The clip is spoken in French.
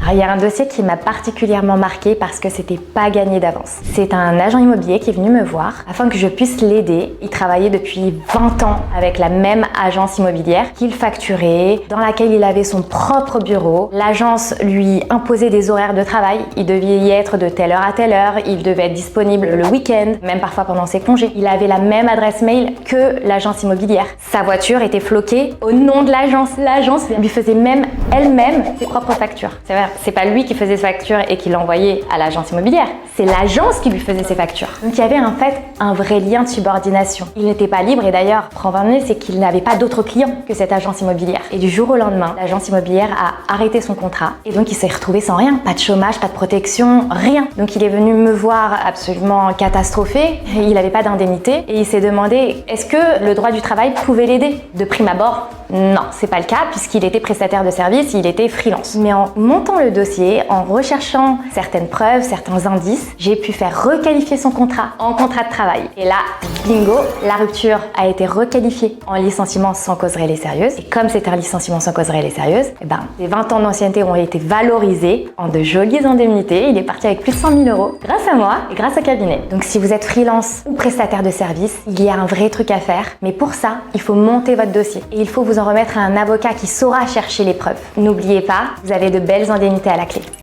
Alors, il y a un dossier qui m'a particulièrement marqué parce que c'était pas gagné d'avance. C'est un agent immobilier qui est venu me voir afin que je puisse l'aider. Il travaillait depuis 20 ans avec la même agence immobilière qu'il facturait, dans laquelle il avait son propre bureau. L'agence lui imposait des horaires de travail. Il devait y être de telle heure à telle heure. Il devait être disponible le week-end, même parfois pendant ses congés. Il avait la même adresse mail que l'agence immobilière. Sa voiture était floquée au nom de l'agence. L'agence lui faisait même elle-même ses propres factures. C'est pas lui qui faisait ses factures et qui l'envoyait à l'agence immobilière. C'est l'agence qui lui faisait ses factures. Donc il y avait en fait un vrai lien de subordination. Il n'était pas libre et d'ailleurs, preuve en est, c'est qu'il n'avait pas d'autres clients que cette agence immobilière. Et du jour au lendemain, l'agence immobilière a arrêté son contrat et donc il s'est retrouvé sans rien. Pas de chômage, pas de protection, rien. Donc il est venu me voir absolument catastrophé. Il n'avait pas d'indemnité et il s'est demandé est-ce que le droit du travail pouvait l'aider? De prime abord, non, c'est pas le cas puisqu'il était prestataire de service, il était freelance. Mais en montant le dossier, en recherchant certaines preuves, certains indices, j'ai pu faire requalifier son contrat en contrat de travail. Et là, bingo, la rupture a été requalifiée en licenciement sans cause réelle et sérieuse. Et comme c'est un licenciement sans cause réelle et sérieuse, les 20 ans d'ancienneté ont été valorisés en de jolies indemnités. Il est parti avec plus de 100 000 € grâce à moi et grâce au cabinet. Donc si vous êtes freelance ou prestataire de service, il y a un vrai truc à faire. Mais pour ça, il faut monter votre dossier et il faut vous en remettre à un avocat qui saura chercher les preuves. N'oubliez pas, vous avez de belles indemnités à la clé.